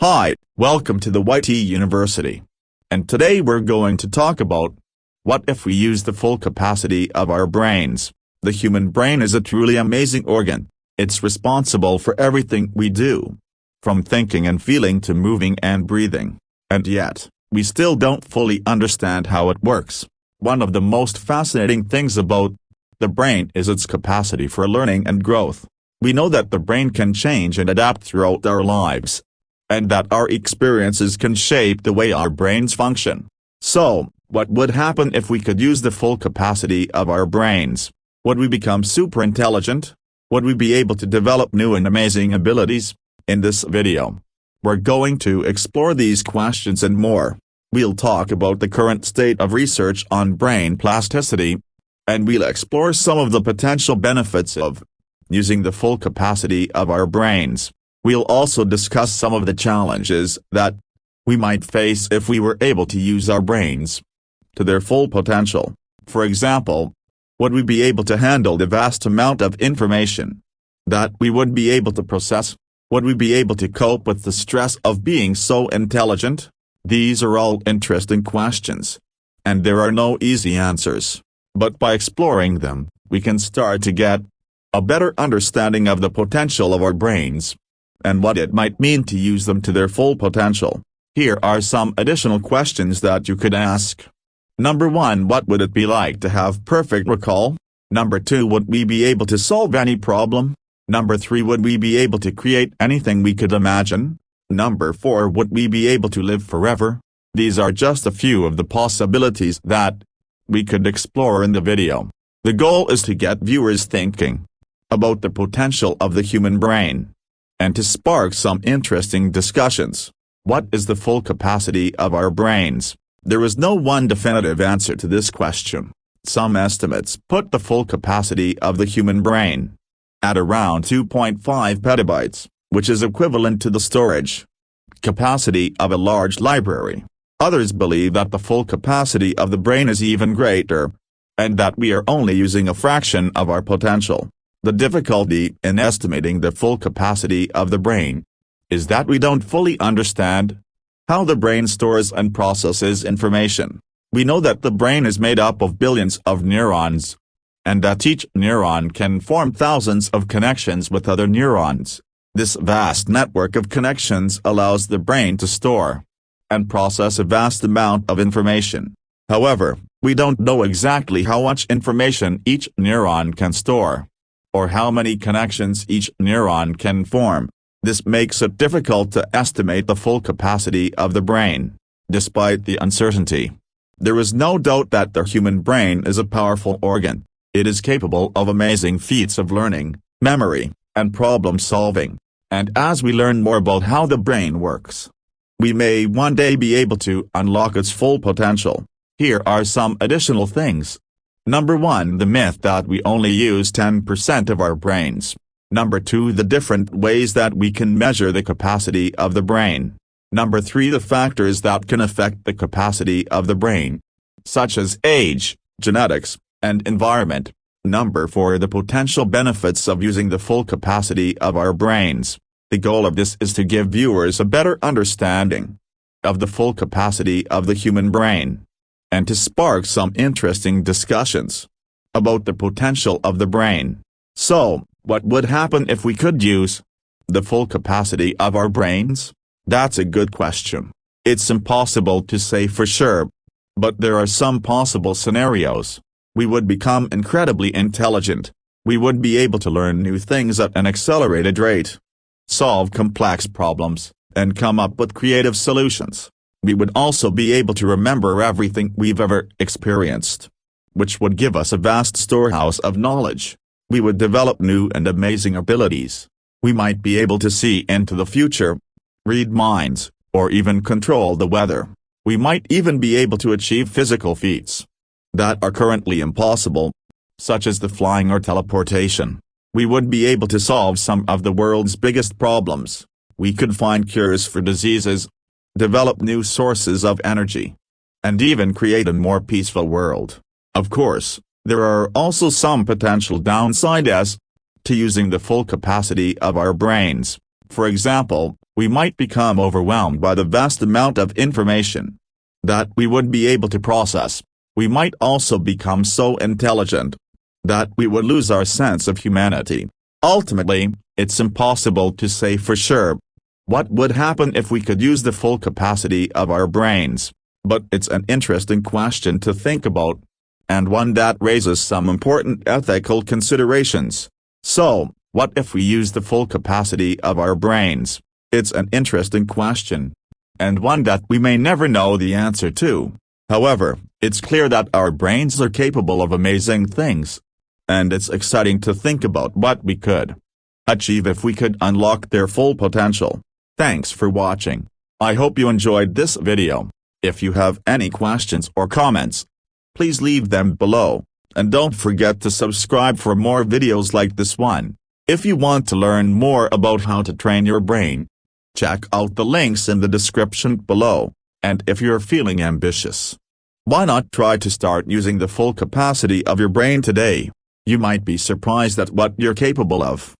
Hi, welcome to the YT University. And today we're going to talk about what if we use the full capacity of our brains. The human brain is a truly amazing organ. It's responsible for everything we do, from thinking and feeling to moving and breathing. And yet, we still don't fully understand how it works. One of the most fascinating things about the brain is its capacity for learning and growth. We know that the brain can change and adapt throughout our lives, and that our experiences can shape the way our brains function. So, what would happen if we could use the full capacity of our brains? Would we become super intelligent? Would we be able to develop new and amazing abilities? In this video, we're going to explore these questions and more. We'll talk about the current state of research on brain plasticity, and we'll explore some of the potential benefits of using the full capacity of our brains. We'll also discuss some of the challenges that we might face if we were able to use our brains to their full potential. For example, would we be able to handle the vast amount of information that we would be able to process? Would we be able to cope with the stress of being so intelligent? These are all interesting questions, and there are no easy answers. But by exploring them, we can start to get a better understanding of the potential of our brains, and what it might mean to use them to their full potential. Here are some additional questions that you could ask. Number 1. What would it be like to have perfect recall? Number 2. Would we be able to solve any problem? Number 3. Would we be able to create anything we could imagine? Number 4. Would we be able to live forever? These are just a few of the possibilities that we could explore in the video. The goal is to get viewers thinking about the potential of the human brain, and to spark some interesting discussions. What is the full capacity of our brains? There is no one definitive answer to this question. Some estimates put the full capacity of the human brain at around 2.5 petabytes, which is equivalent to the storage capacity of a large library. Others believe that the full capacity of the brain is even greater, and that we are only using a fraction of our potential. The difficulty in estimating the full capacity of the brain is that we don't fully understand how the brain stores and processes information. We know that the brain is made up of billions of neurons, and that each neuron can form thousands of connections with other neurons. This vast network of connections allows the brain to store and process a vast amount of information. However, we don't know exactly how much information each neuron can store, or how many connections each neuron can form. This makes it difficult to estimate the full capacity of the brain. Despite the uncertainty, there is no doubt that the human brain is a powerful organ. It is capable of amazing feats of learning, memory, and problem solving. And as we learn more about how the brain works, we may one day be able to unlock its full potential. Here are some additional things. Number 1. The myth that we only use 10% of our brains. Number 2. The different ways that we can measure the capacity of the brain. Number 3. The factors that can affect the capacity of the brain, such as age, genetics, and environment. Number 4. The potential benefits of using the full capacity of our brains. The goal of this is to give viewers a better understanding of the full capacity of the human brain, and to spark some interesting discussions about the potential of the brain. So, what would happen if we could use the full capacity of our brains? That's a good question. It's impossible to say for sure, but there are some possible scenarios. We would become incredibly intelligent. We would be able to learn new things at an accelerated rate, solve complex problems, and come up with creative solutions. We would also be able to remember everything we've ever experienced, which would give us a vast storehouse of knowledge. We would develop new and amazing abilities. We might be able to see into the future, read minds, or even control the weather. We might even be able to achieve physical feats that are currently impossible, such as the flying or teleportation. We would be able to solve some of the world's biggest problems. We could find cures for diseases, develop new sources of energy, and even create a more peaceful world. Of course, there are also some potential downsides to using the full capacity of our brains. For example, we might become overwhelmed by the vast amount of information that we would be able to process. We might also become so intelligent that we would lose our sense of humanity. Ultimately, it's impossible to say for sure what would happen if we could use the full capacity of our brains, but it's an interesting question to think about, and one that raises some important ethical considerations. So, what if we use the full capacity of our brains? It's an interesting question, and one that we may never know the answer to. However, it's clear that our brains are capable of amazing things, and it's exciting to think about what we could achieve if we could unlock their full potential. Thanks for watching. I hope you enjoyed this video. If you have any questions or comments, please leave them below, and don't forget to subscribe for more videos like this one. If you want to learn more about how to train your brain, check out the links in the description below, and if you're feeling ambitious, why not try to start using the full capacity of your brain today? You might be surprised at what you're capable of.